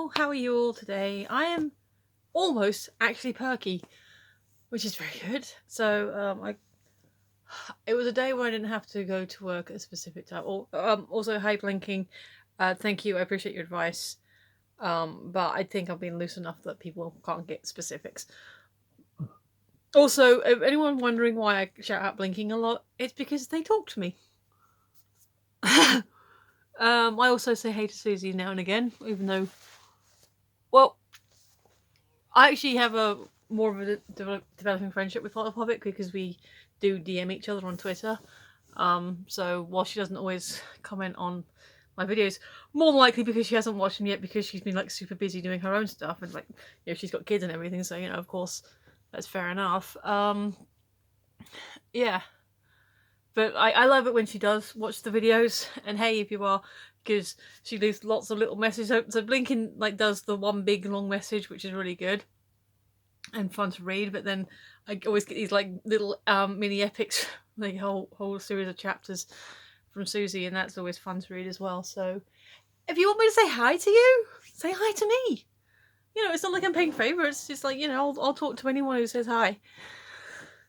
Hello, how are you all today? I am almost actually perky, which is very good. So it was a day where I didn't have to go to work at a specific time. Also, hi Blinking, thank you. I appreciate your advice. But I think I've been loose enough that people can't get specifics. Also, if anyone wondering why I shout out Blinking a lot, it's because they talk to me. I also say hey to Susie now and again, even though, well, I actually have a more of a developing friendship with Little Hobbit because we do DM each other on Twitter. So while she doesn't always comment on my videos, more than likely because she hasn't watched them yet because she's been like super busy doing her own stuff and like, you know, she's got kids and everything. So, you know, of course, that's fair enough. Yeah. But I love it when she does watch the videos. And hey, if you are, because she leaves lots of little messages. So Blinking like does the one big long message, which is really good and fun to read. But then I always get these like little mini epics, like whole series of chapters from Susie, and that's always fun to read as well. So if you want me to say hi to you, say hi to me. You know, it's not like I'm paying favourites. It's just like, you know, I'll talk to anyone who says hi.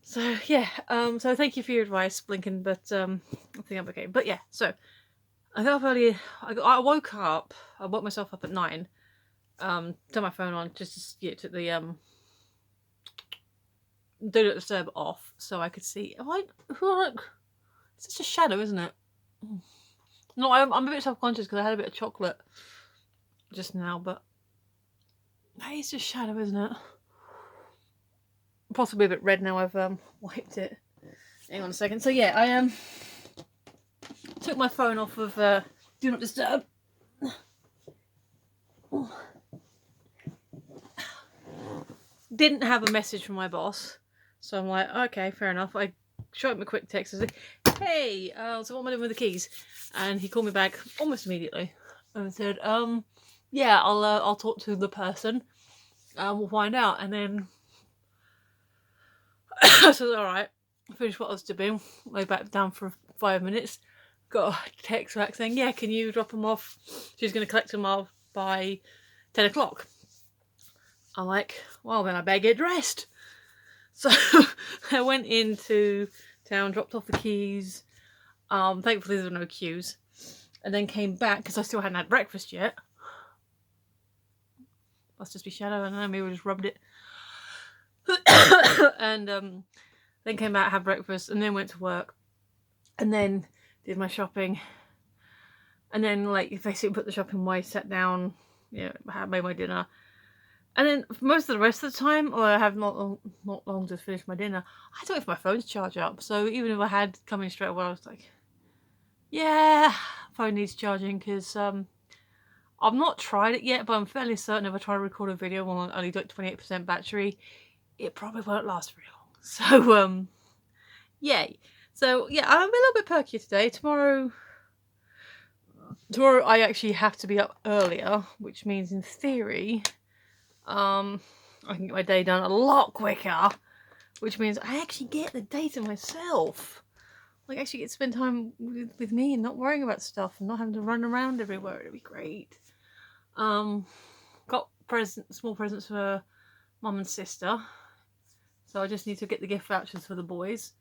So yeah, so thank you for your advice, Blinking, but I think I'm okay. But yeah, so I got up early. I woke up. I woke myself up at 9. Turned my phone on just to took the do not disturb off so I could see. Look, it's just a shadow, isn't it? No, I'm a bit self-conscious because I had a bit of chocolate just now, but that is just shadow, isn't it? Possibly a bit red now I've wiped it. Hang on a second. So yeah, I took my phone off of do not disturb. Didn't have a message from my boss, so I'm like, okay, fair enough. I shot him a quick text. I was like, hey, so what am I doing with the keys? And he called me back almost immediately and said, yeah, I'll talk to the person. We'll find out. And then I said, all right. Finished what I was doing. Lay back down for 5 minutes. Got a text back saying, yeah, can you drop them off? She's going to collect them off by 10 o'clock. I'm like, well, then I better get dressed. So I went into town, dropped off the keys. Thankfully there were no queues. And then came back because I still hadn't had breakfast yet. Must just be shadow. I don't know, maybe we just rubbed it. And then came back, had breakfast, and then went to work. And then did my shopping. And then like basically put the shopping away, sat down, you know, made my dinner. And then most of the rest of the time, although I have not long to finish my dinner, I don't know if my phone's charged up. So even if I had come in straight away, I was like, yeah, phone needs charging because I've not tried it yet, but I'm fairly certain if I try to record a video while I'm only got 28% battery, it probably won't last very long. So yay. So yeah, I'm a little bit perkier today. Tomorrow I actually have to be up earlier, which means in theory, I can get my day done a lot quicker, which means I actually get the day to myself. Like, actually get to spend time with me and not worrying about stuff and not having to run around everywhere. It'd be great. Got small presents for mum and sister. So I just need to get the gift vouchers for the boys,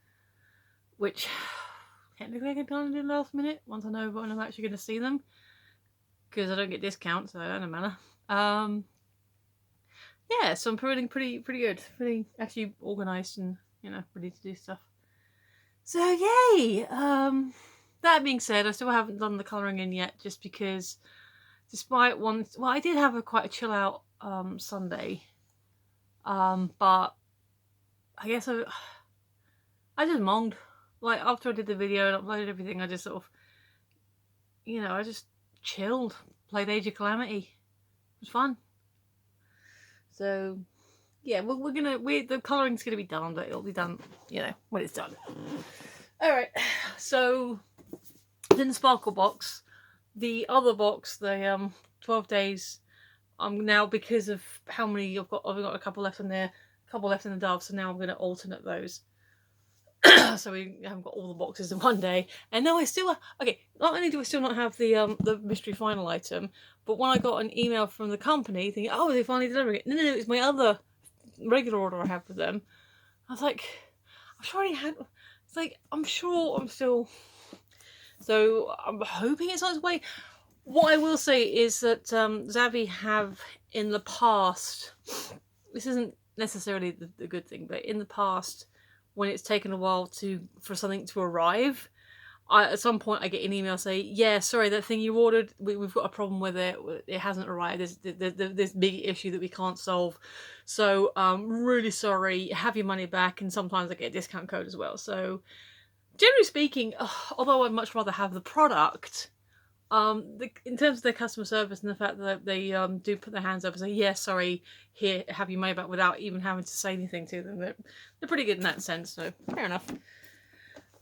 which technically I can kind of do last minute once I know when I'm actually going to see them, because I don't get discounts, so it doesn't matter. Yeah, so I'm feeling pretty good. Feeling actually organised and, you know, ready to do stuff. So yay! That being said, I still haven't done the colouring in yet, just because, despite I did have quite a chill out Sunday, but I guess I just monged. Like, after I did the video and uploaded everything, I just sort of, you know, I just chilled, played Age of Calamity. It was fun. So yeah, the colouring's gonna be done, but it'll be done, you know, when it's done. Alright, so then the Sparkle box. The other box, the 12 days, I'm now, because of how many I've got a couple left in there, a couple left in the Dove, so now I'm gonna alternate those. So we haven't got all the boxes in one day. And now I still okay. Not only do I still not have the mystery final item, but when I got an email from the company thinking, oh, they finally delivered it. No, it's my other regular order I have with them. I was like, I'm sure I had. It's like I'm sure I'm still. So I'm hoping it's on its way. What I will say is that Zavvi have in the past. This isn't necessarily the good thing, but in the past, when it's taken a while for something to arrive, at some point I get an email say, yeah, sorry, that thing you ordered, we've got a problem with it. It hasn't arrived. There's this big issue that we can't solve. So really sorry. Have your money back. And sometimes I get a discount code as well. So generally speaking, although I'd much rather have the product, in terms of their customer service and the fact that they do put their hands up and say, yeah, sorry, here, have you made back, without even having to say anything to them, they're pretty good in that sense. So fair enough.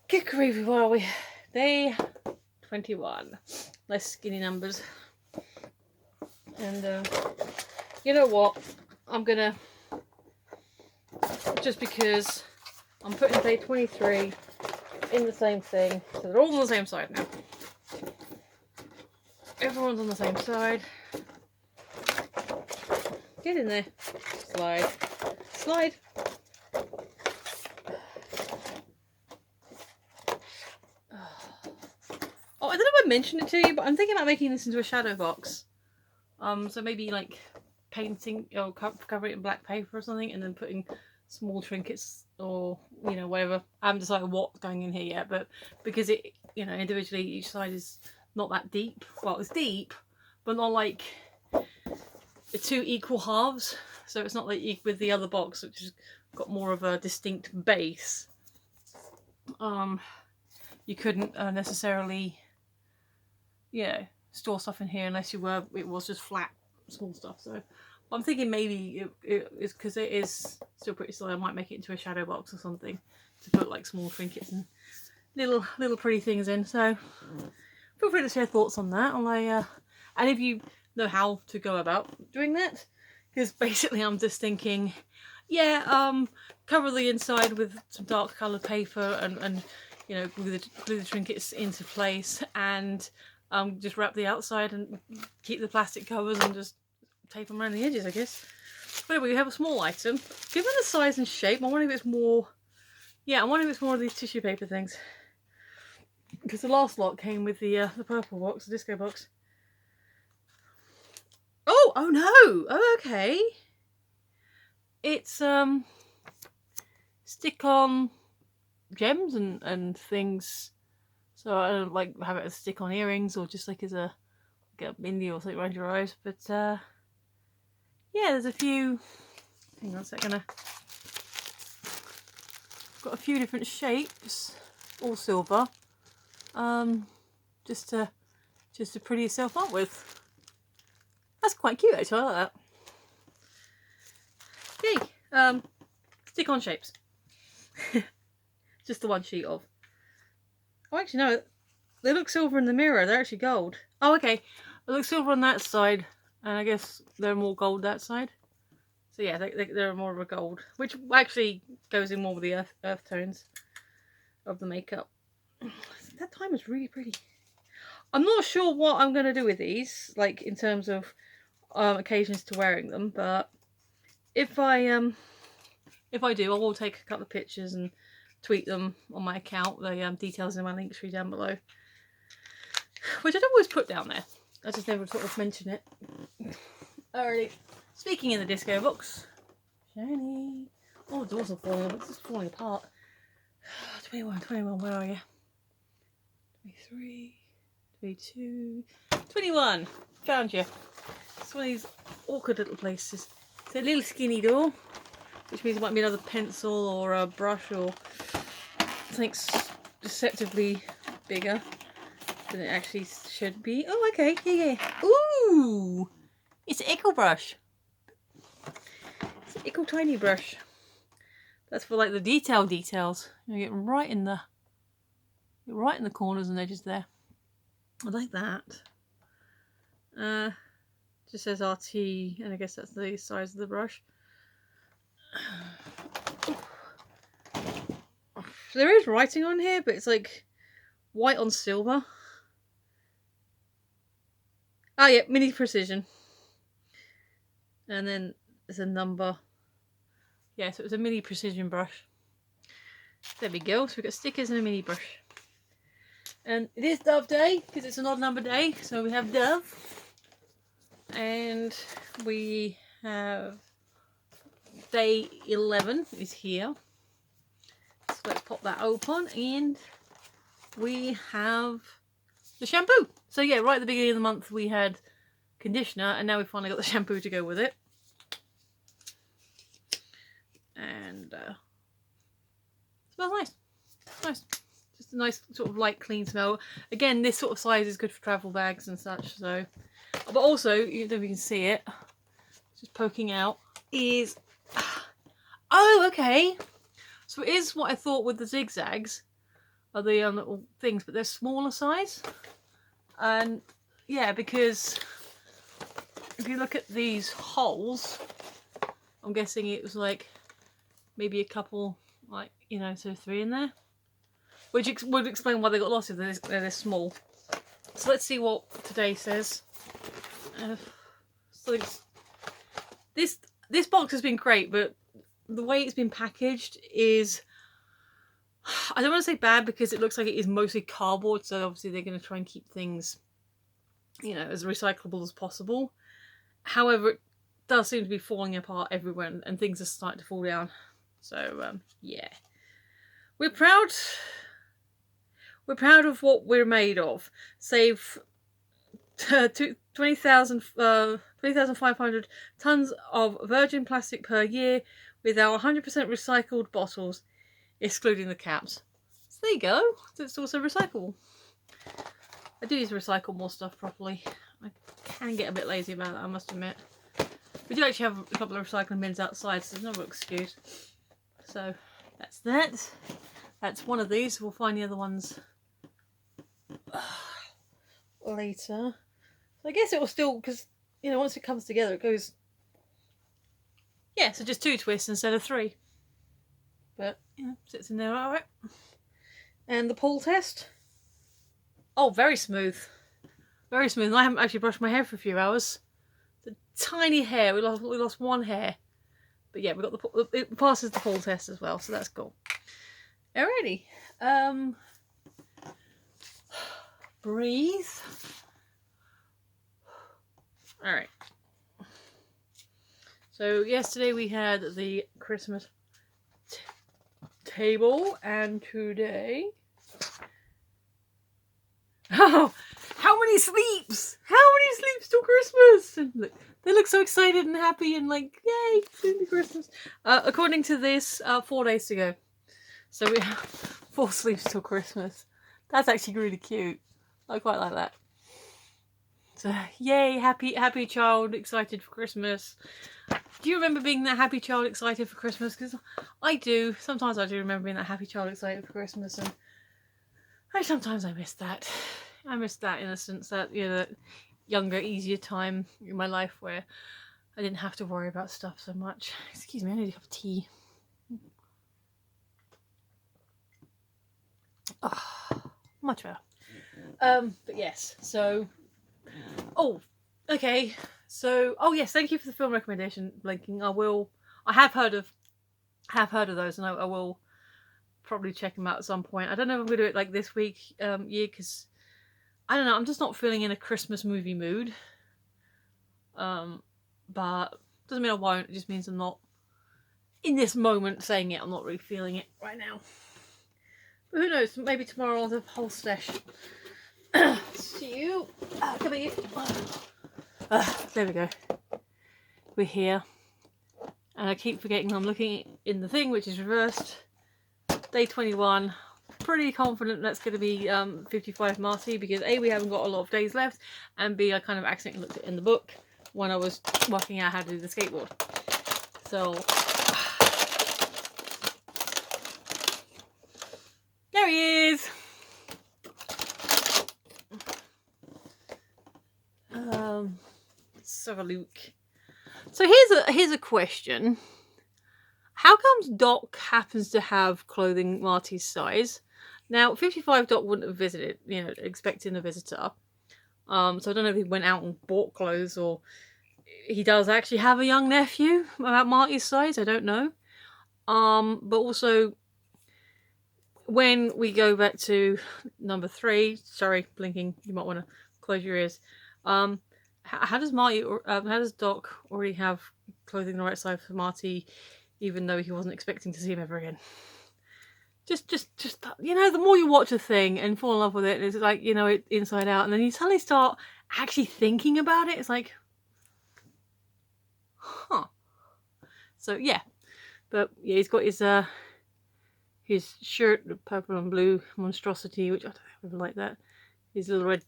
Kickery, where are we? Day 21. Less skinny numbers. And you know what? I'm gonna, just because I'm putting day 23 in the same thing, so they're all on the same side now. Everyone's on the same side. Get in there. Slide. Slide. Oh, I don't know if I mentioned it to you, but I'm thinking about making this into a shadow box. So maybe like painting or covering it in black paper or something, and then putting small trinkets or whatever. I haven't decided what's going in here yet, but because it individually each side is not that deep. Well, it's deep, but not like two equal halves. So it's not like with the other box, which has got more of a distinct base. You couldn't necessarily, store stuff in here unless it was just flat, small stuff. So I'm thinking maybe it is, because it is still pretty solid. I might make it into a shadow box or something to put like small trinkets and little pretty things in. So feel free to share thoughts on that. And if you know how to go about doing that, because basically I'm just thinking, cover the inside with some dark coloured paper and glue the trinkets into place, and just wrap the outside and keep the plastic covers and just tape them around the edges, I guess. But anyway, we have a small item. Given the size and shape, I wonder if it's more. Yeah, I wonder if it's more of these tissue paper things. Because the last lot came with the purple box, the disco box. Oh no! Oh, okay. It's stick-on gems and things. So I don't like have it as stick-on earrings or just like as a bindi or something around your eyes. But yeah, there's a few. Hang on a second. Got a few different shapes, all silver. Just to pretty yourself up with. That's quite cute, actually. I like that. Yay! Stick-on shapes. Just the one sheet of. Oh, actually no, they look silver in the mirror. They're actually gold. Oh, okay. They look silver on that side, and I guess they're more gold that side. So yeah, they're more of a gold, which actually goes in more with the earth tones of the makeup. That time is really pretty. I'm not sure what I'm going to do with these, like in terms of occasions to wearing them, but if I do, I will take a couple of pictures and tweet them on my account. The details in my link tree down below, which I don't always put down there. I just never sort of mention it. Alrighty. Speaking in the disco box, shiny. Oh, the doors are falling. It's just falling apart. 21. Where are you? 23, 22, 21. Found you. It's one of these awkward little places. It's a little skinny door, which means it might be another pencil or a brush or something deceptively bigger than it actually should be. Oh, okay. Yeah. Ooh! It's an Ickle brush. It's an Ickle tiny brush. That's for like the details. You get right in the corners and edges there. I like that. Just says RT, and I guess that's the size of the brush. there is writing on here, but it's like white on silver. Oh yeah, mini precision. And then there's a number. Yeah, so it was a mini precision brush. There we go. So we've got stickers and a mini brush. And it is Dove Day because it's an odd number day. So we have Dove. And we have day 11 is here. So let's pop that open. And we have the shampoo. So yeah, right at the beginning of the month we had conditioner, and now we've finally got the shampoo to go with it. And smells nice. Nice. Just a nice sort of light clean smell. Again, this sort of size is good for travel bags and such. So, but also, you don't know if you can see it, just poking out, is, oh, okay. So it is what I thought with the zigzags, are the little things, but they're smaller size. And yeah, because if you look at these holes, I'm guessing it was like maybe a couple, like, you know, so 3 in there, which would explain why they got lost if they're this small. So let's see what today says. So this box has been great, but the way it's been packaged is, I don't want to say bad because it looks like it is mostly cardboard, so obviously they're going to try and keep things, you know, as recyclable as possible. However, it does seem to be falling apart everywhere, and things are starting to fall down. So yeah, we're proud of what we're made of. Save 20,500 tons of virgin plastic per year with our 100% recycled bottles, excluding the caps. So there you go. So it's also recyclable. I do need to recycle more stuff properly. I can get a bit lazy about that, I must admit. We do actually have a couple of recycling bins outside, so there's no real excuse. So that's that. That's one of these. We'll find the other ones later. So I guess it will still, because, you know, once it comes together, it goes, yeah, so just 2 twists instead of 3. But, you know, sits in there alright. And the pull test. Oh, very smooth. Very smooth. And I haven't actually brushed my hair for a few hours. The tiny hair. We lost 1 hair. But yeah, we got it passes the pull test as well, so that's cool. Alrighty. Breathe. Alright. So yesterday we had the Christmas table, and today... Oh, how many sleeps? How many sleeps till Christmas? And look, they look so excited and happy and like, yay, soon be Christmas. According to this, 4 days to go. So we have 4 sleeps till Christmas. That's actually really cute. I quite like that. So, yay, happy child, excited for Christmas. Do you remember being that happy child excited for Christmas? Because I do. Sometimes I do remember being that happy child excited for Christmas, and sometimes I miss that. I miss that innocence, that, you know, that younger, easier time in my life where I didn't have to worry about stuff so much. Excuse me, I need a cup of tea. Oh, much better. But yes, so... Oh, okay. So, oh yes, thank you for the film recommendation, Blinking. I have heard of those, and I will probably check them out at some point. I don't know if I'm going to do it like this week, because I don't know, I'm just not feeling in a Christmas movie mood. But doesn't mean I won't, it just means I'm not in this moment saying it. I'm not really feeling it right now. But who knows, maybe tomorrow I'll have a whole stash. See you. Come here. There we go. We're here. And I keep forgetting I'm looking in the thing, which is reversed. Day 21. Pretty confident that's going to be 55 Marty, because A, we haven't got a lot of days left, and B, I kind of accidentally looked at it in the book when I was working out how to do the skateboard. So, there he is! Let's have a look. So here's a question. How comes Doc happens to have clothing Marty's size? Now, 55 Doc wouldn't have visited, expecting a visitor. So I don't know if he went out and bought clothes, or he does actually have a young nephew about Marty's size. I don't know. But also, when we go back to number 3, sorry, blinking, you might want to close your ears. How does how does Doc already have clothing the right size for Marty, even though he wasn't expecting to see him ever again? Just the more you watch a thing and fall in love with it, it's like, it inside out, and then you suddenly start actually thinking about it. It's like, huh. So yeah, but yeah, he's got his shirt, the purple and blue monstrosity, which I don't really like that. His little red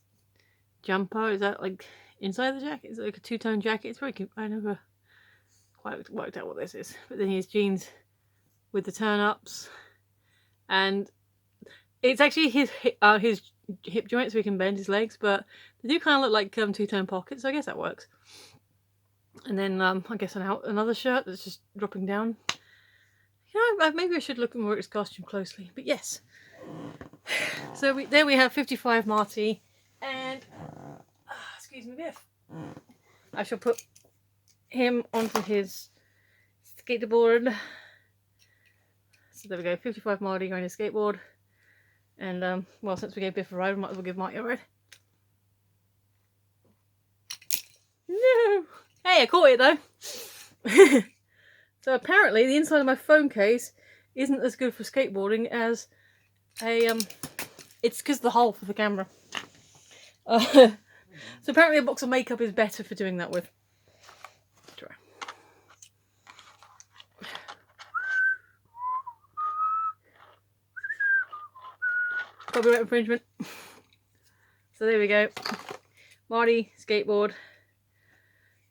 jumper, is that like inside the jacket? It's like a two-tone jacket. It's very cute. I never quite worked out what this is. But then he has jeans with the turn-ups, and it's actually his hip joint, so he can bend his legs, but they do kind of look like two-tone pockets, so I guess that works. And then I guess another shirt that's just dropping down. Maybe I should look more at his costume closely, but yes. So there we have 55 Marty, and excuse me, Biff. I shall put him onto his skateboard. So there we go, 55 Marty on his skateboard. And well, since we gave Biff a ride, we might as well give Marty a ride. No! Hey, I caught it though. So apparently the inside of my phone case isn't as good for skateboarding as it's because of the hole for the camera. So apparently a box of makeup is better for doing that with. Try. Copyright infringement. So there we go. Marty, skateboard.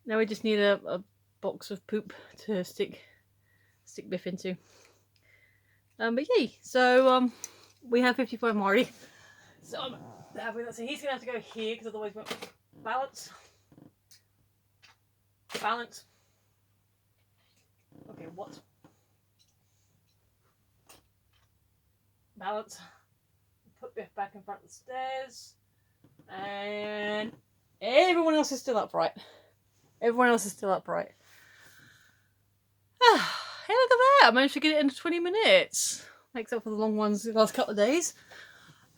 Now we just need a box of poop to stick Biff into. But yay! So we have 55 Marty. So I'm happy with that. So he's gonna have to go here because otherwise we won't balance. Balance. Okay, what? Balance. Put Biff back in front of the stairs, and everyone else is still upright. Everyone else is still upright. Hey, look at that! I managed to get it into 20 minutes. Makes up for the long ones the last couple of days.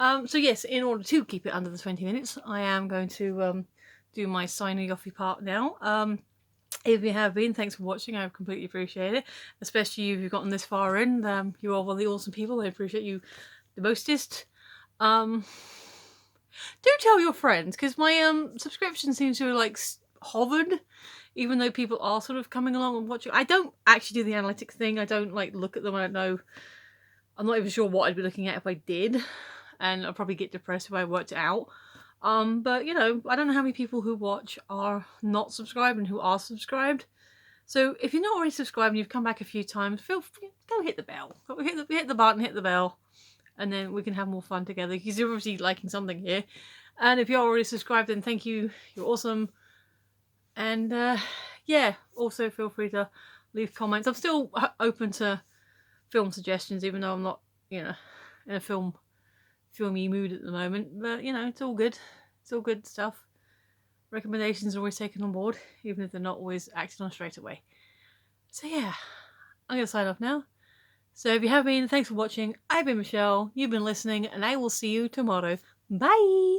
So yes, in order to keep it under the 20 minutes, I am going to do my signing offy part now. If you have been, thanks for watching. I completely appreciate it. Especially if you've gotten this far in. You're all really awesome people. I appreciate you the mostest. Do tell your friends, because my subscription seems to have like hovered, even though people are sort of coming along and watching. I don't actually do the analytics thing. I don't like look at them. I don't know. I'm not even sure what I'd be looking at if I did, and I'd probably get depressed if I worked it out. But I don't know how many people who watch are not subscribed and who are subscribed. So if you're not already subscribed and you've come back a few times, go hit the bell. Hit the button, hit the bell, and then we can have more fun together, because you're obviously liking something here. And if you're already subscribed, then thank you. You're awesome. And yeah, also feel free to leave comments. I'm still open to film suggestions, even though I'm not, in a filmy mood at the moment. But it's all good. It's all good stuff. Recommendations are always taken on board, even if they're not always acted on straight away. So yeah, I'm gonna sign off now. So if you have been, thanks for watching. I've been Michelle. You've been listening, and I will see you tomorrow. Bye.